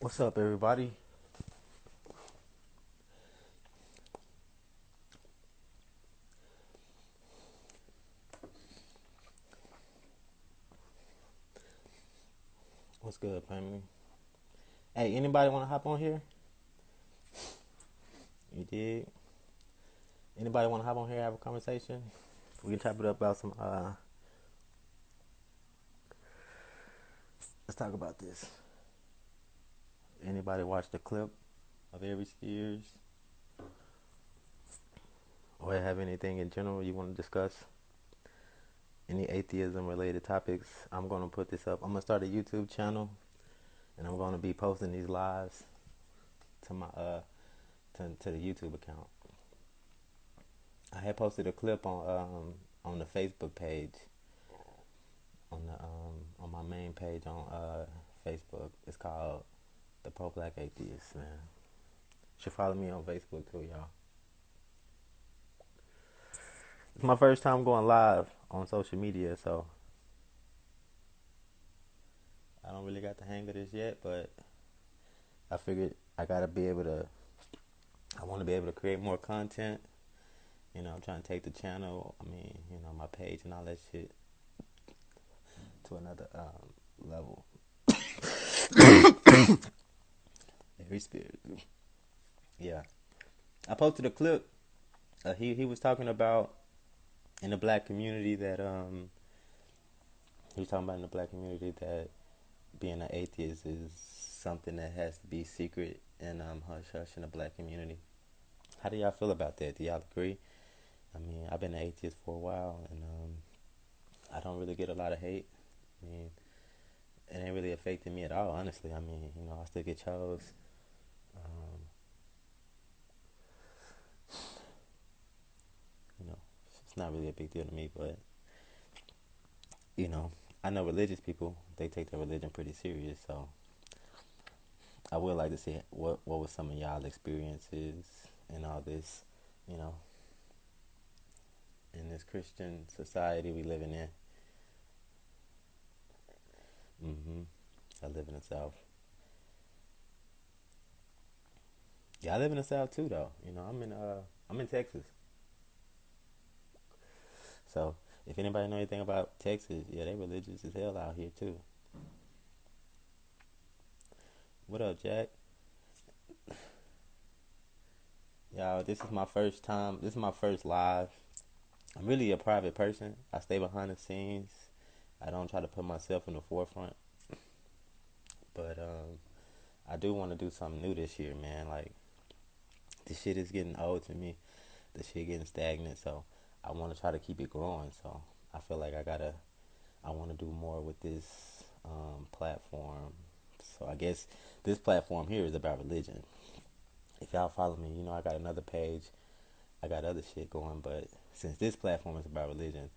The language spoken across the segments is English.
What's up, everybody? What's good, family? Hey, anybody want to hop on here? You did? Anybody want to hop on here and have a conversation? We can chop it up about some. Let's talk about this. Anybody watch the clip of Every Spears, or have anything in general you want to discuss? Any atheism related topics? I'm gonna put this up. I'm gonna start a YouTube channel, and I'm gonna be posting these lives to my to the YouTube account. I had posted a clip on the Facebook page on my main page on Facebook. It's called The Pro Black Atheist, man. You should follow me on Facebook too, y'all. It's my first time going live on social media, so I don't really got the hang of this yet, but I figured I gotta be able to. I want to be able to create more content. I'm trying to take the channel. My page and all that shit to another level. Every spirit. Yeah, I posted a clip. He was talking about in the black community that he was talking about in the black community that being an atheist is something that has to be secret and hush hush in the black community. How do y'all feel about that? Do y'all agree? I've been an atheist for a while, and I don't really get a lot of hate. It ain't really affecting me at all, honestly. I still get chose. Um, you know, it's not really a big deal to me, but you know, I know religious people, they take their religion pretty serious, so I would like to see what was some of y'all experiences and all this, you know, in this Christian society we living in. I live in the South. Yeah, I live in the South too, though. I'm in Texas. So if anybody know anything about Texas, yeah, they religious as hell out here too. What up, Jack? Y'all, this is my first time. This is my first live. I'm really a private person. I stay behind the scenes. I don't try to put myself in the forefront. But I do want to do something new this year, man. Like, this shit is getting old to me. The shit getting stagnant. So I want to try to keep it growing. So I feel like I want to do more with this platform. So I guess this platform here is about religion. If y'all follow me, I got another page. I got other shit going, but since this platform is about religion,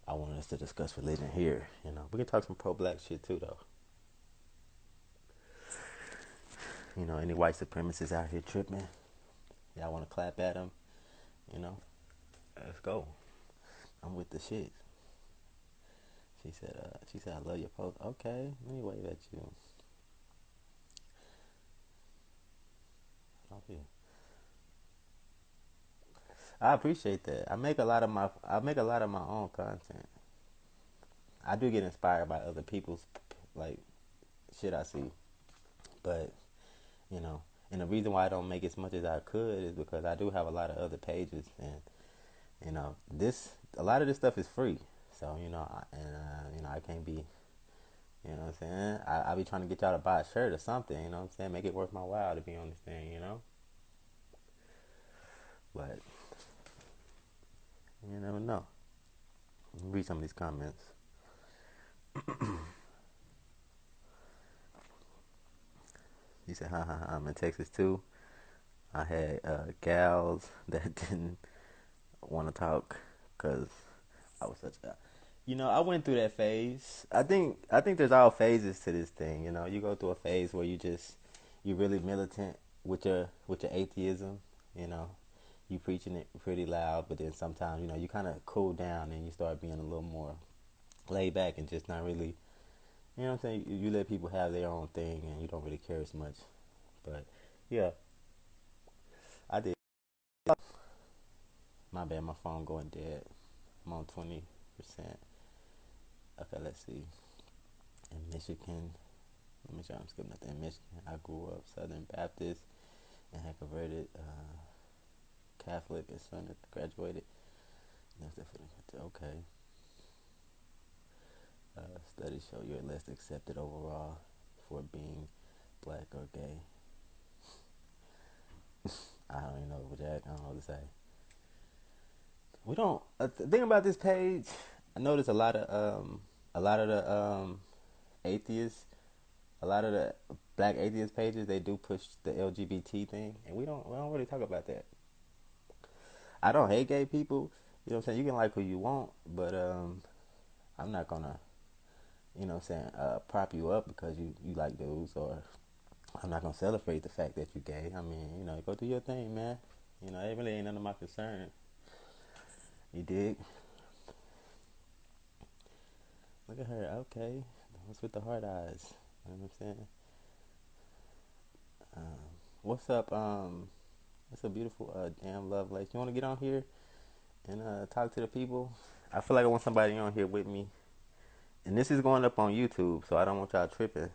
I want us to discuss religion here. We can talk some pro-black shit too, though. Any white supremacists out here tripping? Y'all want to clap at them? You know, let's go. I'm with the shit. She said, I love your post. Okay, let me wave at you. Oh, yeah. I appreciate that. I make a lot of my own content. I do get inspired by other people's like shit I see, but you know, and the reason why I don't make as much as I could is because I do have a lot of other pages, and this a lot of this stuff is free. So I can't be. You know what I'm saying? I be trying to get y'all to buy a shirt or something. You know what I'm saying? Make it worth my while to be on this thing. But you never know. Read some of these comments. He said, "Ha ha ha! I'm in Texas too. I had gals that didn't want to talk because I was such a." I went through that phase. I think there's all phases to this thing. You go through a phase where you're really militant with your atheism. You know, you preaching it pretty loud, but then sometimes you kind of cool down and you start being a little more laid back and just not really. You know what I'm saying? You let people have their own thing and you don't really care as much. But yeah, I did. My bad, my phone going dead. I'm on 20%. Okay, let's see. In Michigan, let me try. I'm skipping nothing. In Michigan, I grew up Southern Baptist and had converted Catholic as soon as I graduated. That's definitely okay. Studies show you're less accepted overall for being black or gay. I don't even know, Jack. I don't know what to say. We don't. The thing about this page, I noticed a lot of the atheists, a lot of the black atheist pages, they do push the LGBT thing, and we don't really talk about that. I don't hate gay people. You know what I'm saying? You can like who you want, but I'm not gonna, you know what I'm saying, prop you up because you like dudes, or I'm not gonna celebrate the fact that you're gay. I mean, you know, go do your thing, man. You know, it really ain't none of my concern. You dig? Look at her. Okay, what's with the hard eyes? You know what I'm saying? What's up? It's a beautiful damn love lake. You want to get on here and talk to the people? I feel like I want somebody on here with me, and this is going up on YouTube, so I don't want y'all tripping.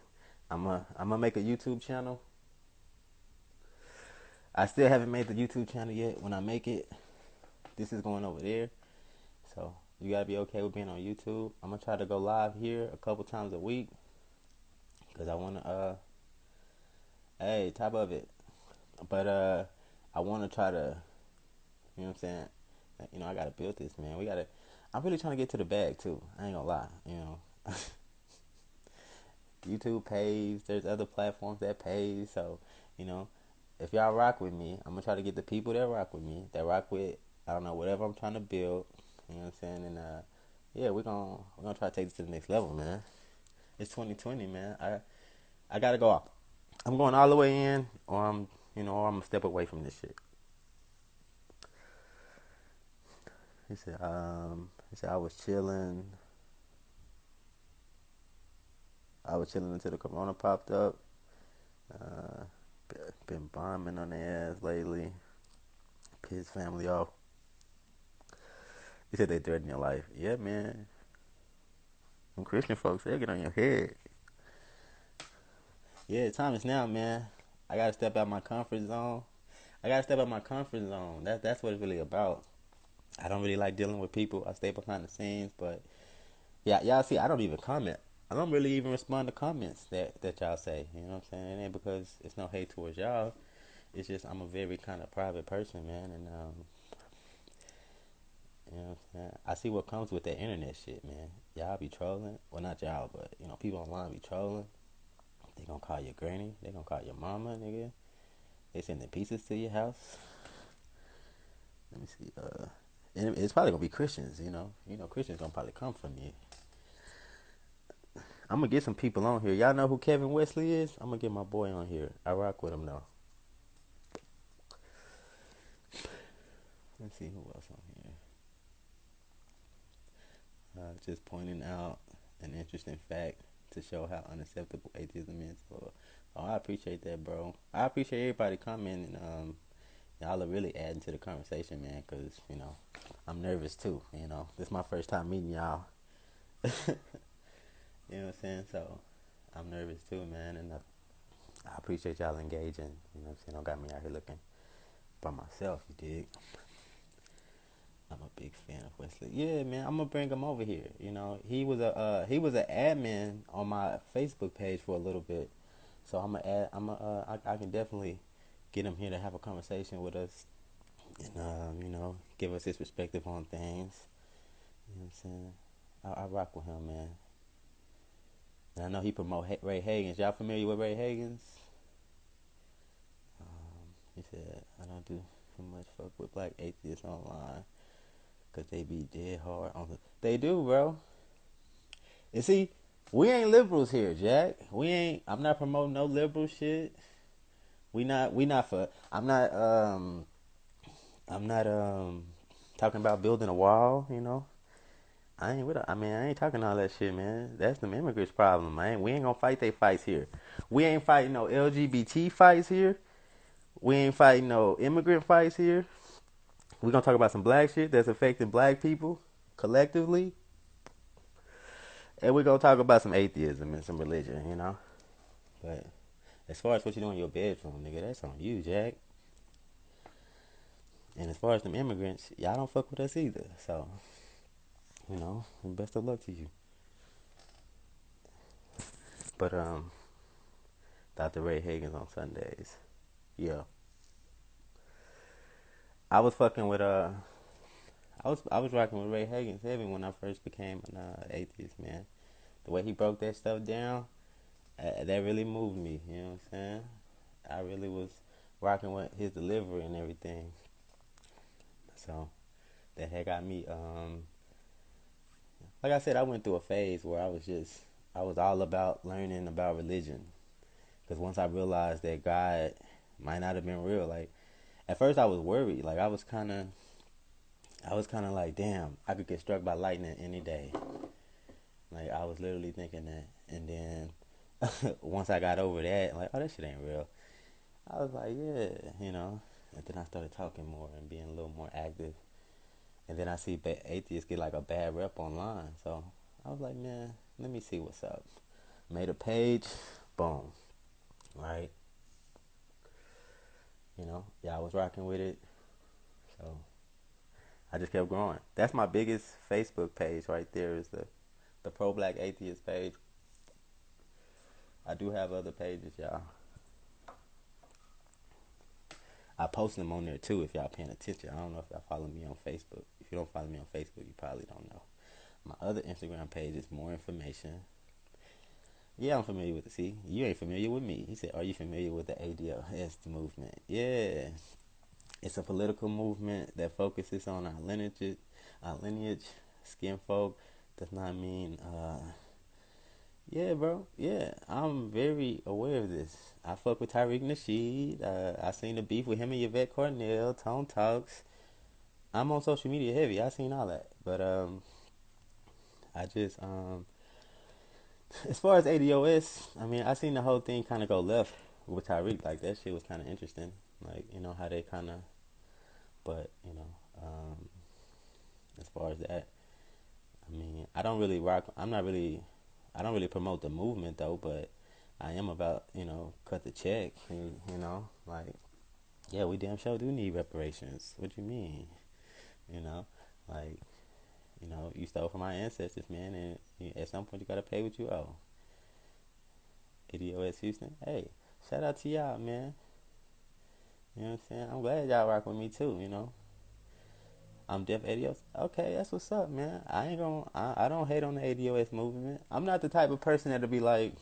I'm gonna make a YouTube channel. I still haven't made the YouTube channel yet. When I make it, this is going over there. So you gotta be okay with being on YouTube. I'm gonna try to go live here a couple times a week because I wanna hey, top of it. But I wanna try to, you know what I'm saying? You know, I gotta build this, man. We gotta. I'm really trying to get to the bag too. I ain't gonna lie. You know, YouTube pays. There's other platforms that pays. So, you know, if y'all rock with me, I'm gonna try to get the people that rock with me, that rock with, I don't know, whatever I'm trying to build. You know what I'm saying? And yeah, we're gonna try to take this to the next level, man. It's 2020, man. I gotta go off. I'm going all the way in, or or I'm gonna step away from this shit. He said I was chilling. I was chilling until the corona popped up. Uh, been bombing on their ass lately. Piss family off. He said they threaten your life. Yeah, man. Them Christian folks, they get on your head. Yeah, the time is now, man. I gotta step out my comfort zone. I gotta step out my comfort zone. That's what it's really about. I don't really like dealing with people. I stay behind the scenes, but yeah, y'all see, I don't even comment. I don't really even respond to comments that y'all say. You know what I'm saying? It ain't because it's no hate towards y'all. It's just I'm a very kind of private person, man, and you know what I'm saying? I see what comes with that internet shit, man. Y'all be trolling. Well, not y'all, but you know, people online be trolling. They gonna call your granny. They gonna call your mama, nigga. They sending pizzas to your house. Let me see. And it's probably gonna be Christians. Christians gonna probably come from you. I'm gonna get some people on here. Y'all know who Kevin Wesley is? I'm gonna get my boy on here. I rock with him though. Let's see who else on here. Just pointing out an interesting fact to show how unacceptable atheism is. So, oh, I appreciate that, bro. I appreciate everybody coming, and y'all are really adding to the conversation, man. Cause I'm nervous too. This is my first time meeting y'all. You know what I'm saying? So I'm nervous too, man, and I appreciate y'all engaging. You know what I'm saying? Don't got me out here looking by myself. You dig? I'm a big fan of Wesley. Yeah, man, I'm gonna bring him over here. He was an admin on my Facebook page for a little bit, so I'm gonna add. I can definitely get him here to have a conversation with us, and give us his perspective on things. You know what I'm saying? I rock with him, man. And I know he promote Ray Hagens. Y'all familiar with Ray Hagens? He said I don't do too much fuck with black atheists online. Cause they be dead hard on the. They do, bro. And see, we ain't liberals here, Jack. We ain't. I'm not promoting no liberal shit. We not. We not for. I'm not. I'm not. Talking about building a wall. I ain't with. I mean, I ain't talking all that shit, man. That's the immigrants' problem, man. We ain't gonna fight they fights here. We ain't fighting no LGBT fights here. We ain't fighting no immigrant fights here. We gonna talk about some black shit that's affecting black people collectively, and we gonna talk about some atheism and some religion, you know. But as far as what you do in your bedroom, nigga, that's on you, Jack. And as far as them immigrants, y'all don't fuck with us either. So, you know, best of luck to you. But Dr. Ray Hagen's on Sundays. Yeah. I was fucking with I was rocking with Ray Hagen's heavy when I first became an atheist, man. The way he broke that stuff down, that really moved me. You know what I'm saying? I really was rocking with his delivery and everything. So that had got me. Like I said, I went through a phase where I was all about learning about religion. Because once I realized that God might not have been real, like at first I was worried. Like I was kind of like, damn, I could get struck by lightning any day. Like I was literally thinking that, and then once I got over that, like, oh, that shit ain't real. I was like, yeah, you know. And then I started talking more and being a little more active. And then I see atheists get like a bad rep online. So I was like, man, let me see what's up. Made a page, boom, right? You know, yeah, I was rocking with it. So I just kept growing. That's my biggest Facebook page right there is the pro black atheist page. I do have other pages, y'all. I post them on there too if y'all paying attention. I don't know if y'all follow me on Facebook. If you don't follow me on Facebook, you probably don't know. My other Instagram page is more information. Yeah, I'm familiar with the C. You ain't familiar with me. He said, are you familiar with the ADOS movement? Yeah. It's a political movement that focuses on our lineage. Skin folk does not mean yeah, bro. Yeah, I'm very aware of this. I fuck with Tyreek Nasheed. I seen the beef with him and Yvette Cornell, Tone Talks. I'm on social media heavy. I seen all that. But I just as far as ADOS, I mean, I seen the whole thing kind of go left with Tyreek. Like that shit was kind of interesting. Like you know how they kind of, but you know, as far as that, I mean, I don't really rock. I don't really promote the movement though, but I am about cut the check. You know, like yeah, we damn sure do need reparations. What you mean? You know, like you stole from our ancestors, man, and at some point you gotta pay what you owe. ADOS Houston, hey, shout out to y'all, man. You know what I'm saying? I'm glad y'all rock with me too. You know, I'm Deaf ADOS. Okay, that's what's up, man. I ain't gonna. I don't hate on the ADOS movement. I'm not the type of person that'll be like,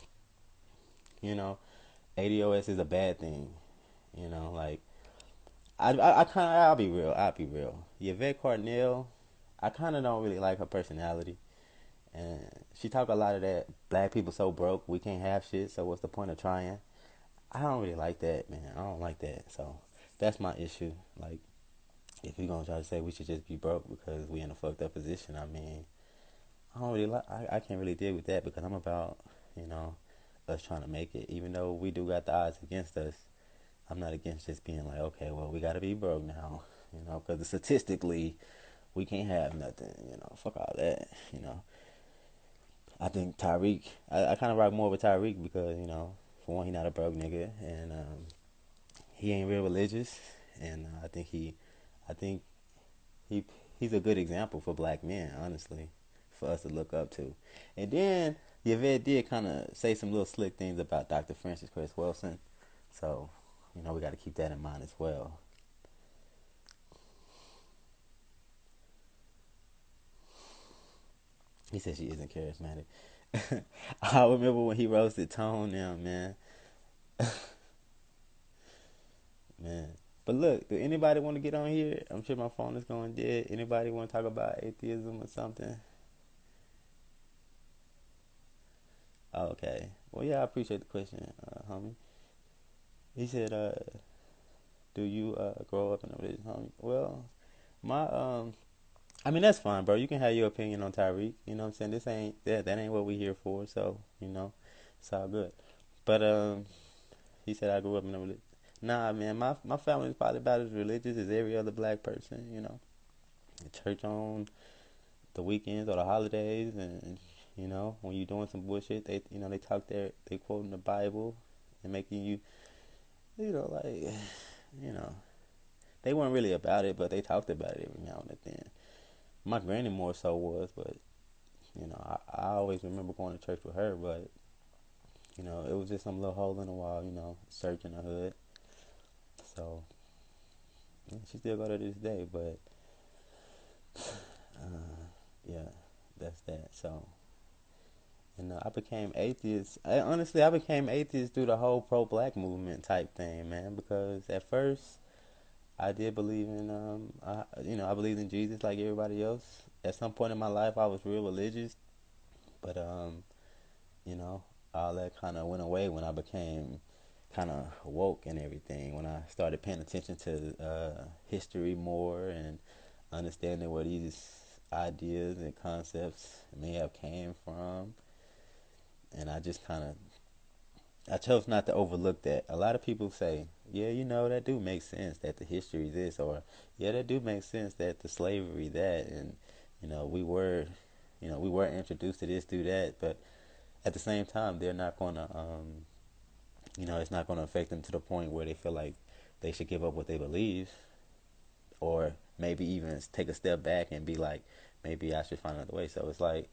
you know, ADOS is a bad thing. You know, like I kind of I'll be real. I'll be real. Yvette Cornell, I kind of don't really like her personality, and she talk a lot of that. Black people so broke, we can't have shit. So what's the point of trying? I don't really like that, man. I don't like that. So that's my issue. Like, if you're gonna try to say we should just be broke because we in a fucked up position, I mean, I don't really like. I can't really deal with that because I'm about you know us trying to make it. Even though we do got the odds against us, I'm not against just being like, okay, well, we got to be broke now, because statistically, we can't have nothing, fuck all that, I think Tyreek, I kind of rock more with Tyreek because, for one, he not a broke nigga, and he ain't real religious, and I think he, he's a good example for black men, honestly, for us to look up to. And then, Yvette did kind of say some little slick things about Dr. Francis Chris Wilson, so, we got to keep that in mind as well. He said she isn't charismatic. I remember when he roasted Tone now, man. Man. But look, do anybody want to get on here? I'm sure my phone is going dead. Anybody want to talk about atheism or something? Okay. Well, yeah, I appreciate the question, homie. He said, do you grow up in a religious homie? Well, my I mean, that's fine, bro. You can have your opinion on Tyreek. You know what I'm saying? This ain't that ain't what we here for. So it's all good. But he said I grew up in a religion. Nah, man, my family is probably about as religious as every other black person. Church on the weekends or the holidays, and when you're doing some bullshit, they talk they quoting the Bible and making you, like, you know, they weren't really about it, but they talked about it every now and then. My granny more so was, but I always remember going to church with her, but it was just some little hole in the wall, searching the hood. So yeah, she still go to this day, but yeah, that's that. So I became atheist. Honestly, I became atheist through the whole pro-black movement type thing, man. Because at first, I did believe in, I believed in Jesus like everybody else. At some point in my life, I was real religious, but you know, all that kind of went away when I became kind of woke and everything. When I started paying attention to history more and understanding where these ideas and concepts may have came from, and I chose not to overlook that. A lot of people say, yeah, that do make sense that the history is this, or yeah, that do make sense that the slavery that, and we were, we were introduced to this, do that, but at the same time, they're not gonna, it's not gonna affect them to the point where they feel like they should give up what they believe, or maybe even take a step back and be like, maybe I should find another way. So it's like,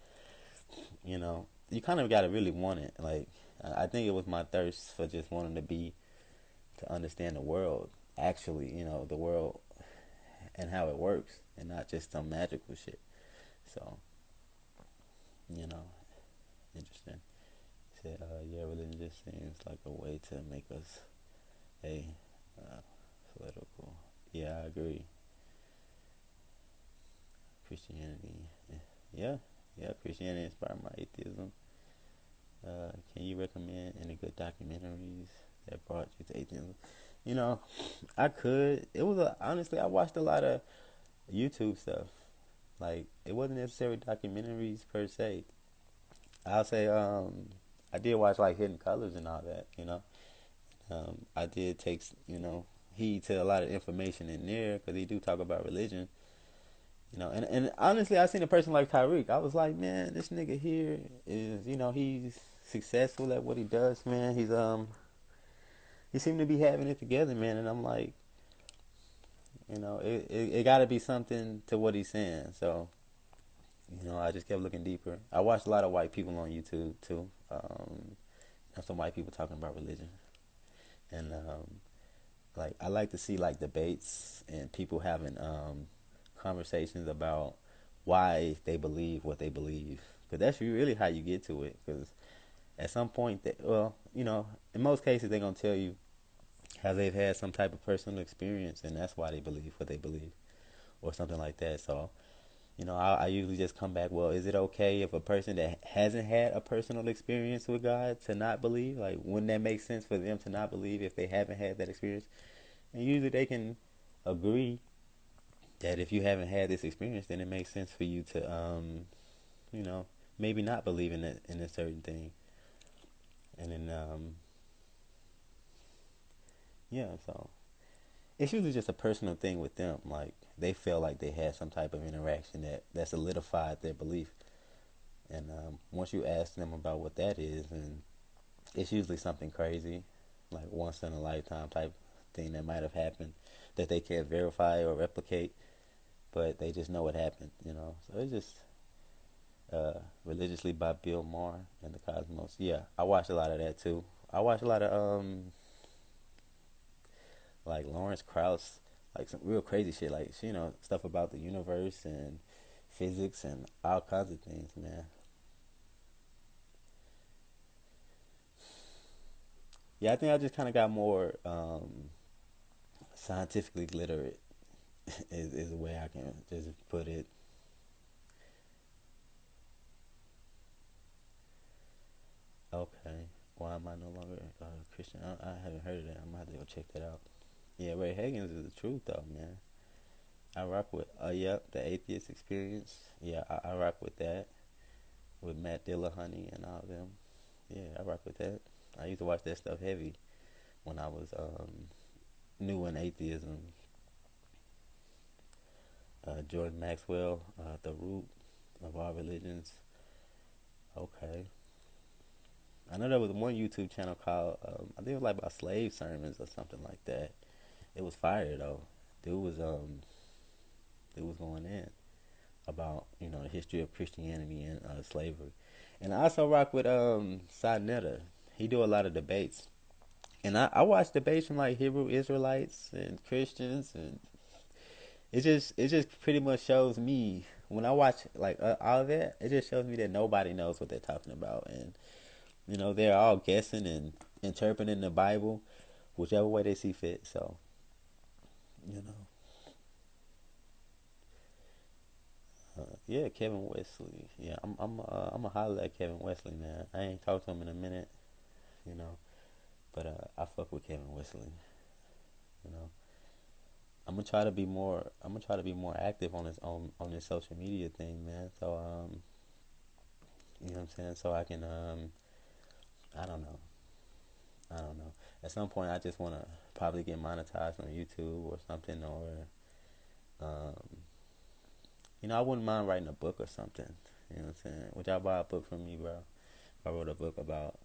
you kind of gotta really want it. Like, I think it was my thirst for just wanting to understand the world, actually, the world and how it works, and not just some magical shit. So, you know, interesting. Said, yeah, religion just seems like a way to make us a political. Yeah, I agree. Christianity, yeah, yeah, Christianity inspired my atheism. Can you recommend any good documentaries that brought you to atheism? You know, I could. Honestly, I watched a lot of YouTube stuff. Like, it wasn't necessarily documentaries per se. I'll say I did watch like Hidden Colors and all that. I did take heed to a lot of information in there because they do talk about religion. And honestly, I seen a person like Tyreek. I was like, man, this nigga here is he's successful at what he does, man. He seemed to be having it together, man. And I'm like, it got to be something to what he's saying. So I just kept looking deeper. I watched a lot of white people on YouTube too. Some white people talking about religion, and like I like to see like debates and people having conversations about why they believe what they believe. Because that's really how you get to it. Because at some point, in most cases, they're gonna tell you how they've had some type of personal experience, and that's why they believe what they believe, or something like that. So I usually just come back, well, is it okay if a person that hasn't had a personal experience with God to not believe? Like, wouldn't that make sense for them to not believe if they haven't had that experience? And usually they can agree that if you haven't had this experience, then it makes sense for you to, you know, maybe not believe in a certain thing. And then, yeah, so it's usually just a personal thing with them. Like, they feel like they had some type of interaction that solidified their belief. And once you ask them about what that is, and it's usually something crazy, like once in a lifetime type thing that might have happened that they can't verify or replicate, but they just know what happened. So it's just Religiously by Bill Maher and the Cosmos. Yeah, I watched a lot of that too. I watched a lot of like Lawrence Krauss, like some real crazy shit, like stuff about the universe and physics and all kinds of things, man. Yeah, I think I just kind of got more scientifically literate is the way I can just put it. Okay, why am I no longer Christian? I haven't heard of that. I'm gonna have to go check that out. Yeah, Ray Higgins is the truth though, man. I rock with yep, the atheist experience. Yeah, I rock with that. With Matt Dillahunty and all them. Yeah, I rock with that. I used to watch that stuff heavy when I was new in atheism. Jordan Maxwell, The Root of All Religions. Okay. I know there was one YouTube channel called, I think it was like about slave sermons or something like that. It was fire though. Dude was um dude was going in about the history of Christianity and slavery. And I also rock with Sinetta. He do a lot of debates. And I watch debates from like Hebrew Israelites and Christians, and it just pretty much shows me when I watch like all of that, it just shows me that nobody knows what they're talking about, and they're all guessing and interpreting the Bible whichever way they see fit. So you know, yeah, Kevin Wesley. Yeah, I'm a holler at Kevin Wesley, man. I ain't talked to him in a minute, you know, but I fuck with Kevin Wesley. You know, I'm gonna try to be more active on this social media thing, man. So you know what I'm saying? So I can I don't know. I don't know. At some point, I just want to probably get monetized on YouTube or something, or um, I wouldn't mind writing a book or something. You know what I'm saying? Would y'all buy a book from me, bro? If I wrote a book about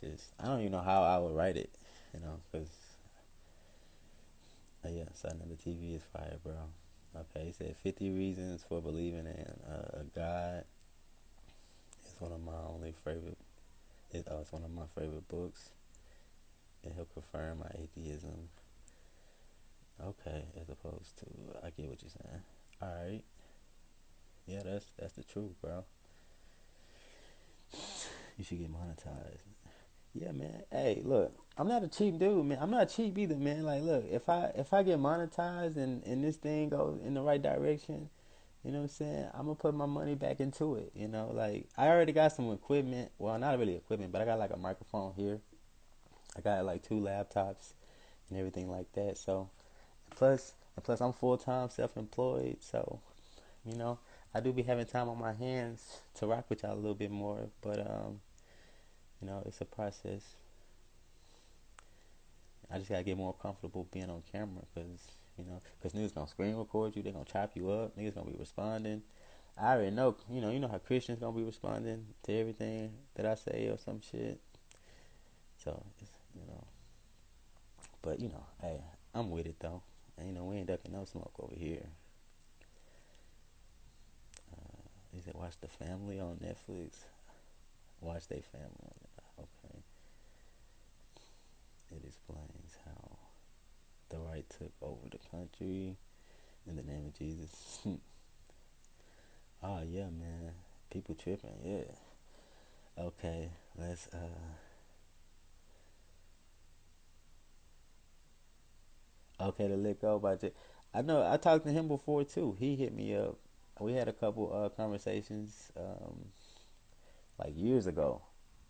just, I don't even know how I would write it, because yeah, something on the TV is fire, bro. Okay, he said 50 reasons for believing in a God. It's one of my only favorite. It's one of my favorite books. And he'll confirm my atheism. Okay, as opposed to, I get what you're saying. All right, yeah, that's the truth, bro. You should get monetized. Yeah, man. Hey, look, I'm not a cheap dude, man. I'm not cheap either, man. Like, look, if I get monetized and this thing goes in the right direction, you know what I'm saying? I'm gonna put my money back into it. Like I already got some equipment. Well, not really equipment, but I got like a microphone here. I got like two laptops and everything like that. So plus I'm full time self employed. So you know, I do be having time on my hands to rock with y'all a little bit more. But it's a process. I just gotta get more comfortable being on camera, cause niggas gonna screen record you. They gonna chop you up. Niggas gonna be responding. I already know. You know how Christians gonna be responding to everything that I say or some shit. So but hey, I'm with it though. And we ain't ducking no smoke over here. They said watch The Family on Netflix. Watch They Family on it. Okay. It explains how the right took over the country in the name of Jesus. Oh yeah, man. People tripping. Yeah. Okay. Let's. Okay, to let go by J. I know. I talked to him before too. He hit me up. We had a couple conversations like years ago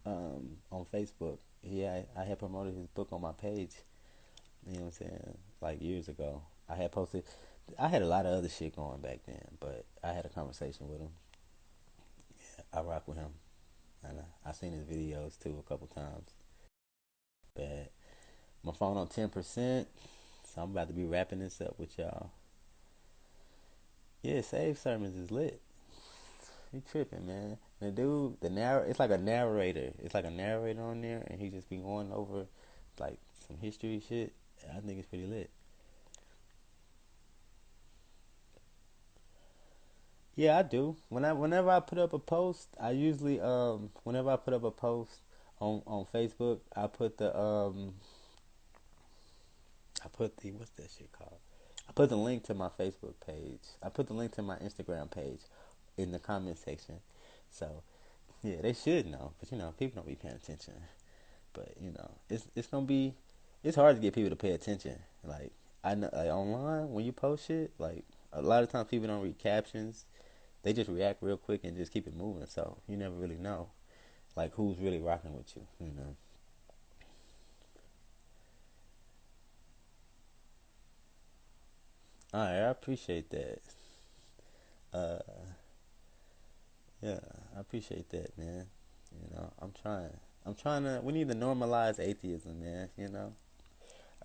on Facebook. I had promoted his book on my page. You know what I'm saying? Like years ago, I had posted. I had a lot of other shit going back then, but I had a conversation with him. I rock with him, and I seen his videos too a couple times. Bad. My phone on 10%, so I'm about to be wrapping this up with y'all. Yeah, Save Sermons is lit. He tripping, man. The dude, it's like a narrator. It's like a narrator on there, and he just be going over like some history shit. I think it's pretty lit. Yeah, I do. Whenever I put up a post, I usually whenever I put up a post on Facebook, I put the what's that shit called? I put the link to my Facebook page. I put the link to my Instagram page in the comment section. So yeah, they should know, but people don't be paying attention. But it's hard to get people to pay attention. Like I know, like online when you post shit, like a lot of times people don't read captions. They just react real quick and just keep it moving. So you never really know like who's really rocking with you. All right, I appreciate that. Uh, yeah, I appreciate that, man. You know, I'm trying. I'm trying to. We need to normalize atheism, man. You know,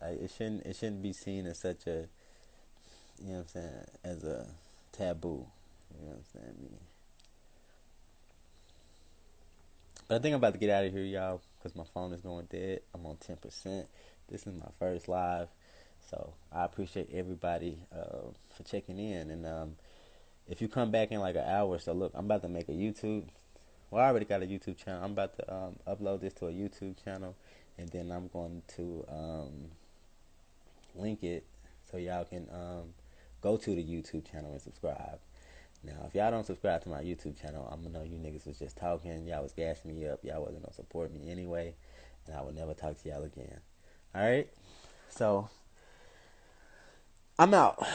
it shouldn't be seen as such a, you know what I'm saying, as a taboo. You know what I'm saying? But I think I'm about to get out of here, y'all, because my phone is going dead. I'm on 10%. This is my first live, so I appreciate everybody for checking in. And if you come back in like an hour, so look, I'm about to make a YouTube. Well, I already got a YouTube channel. I'm about to upload this to a YouTube channel, and then I'm going to link it so y'all can go to the YouTube channel and subscribe. Now, if y'all don't subscribe to my YouTube channel, I'm gonna know you niggas was just talking. Y'all was gassing me up. Y'all wasn't gonna support me anyway, and I will never talk to y'all again. All right, so I'm out.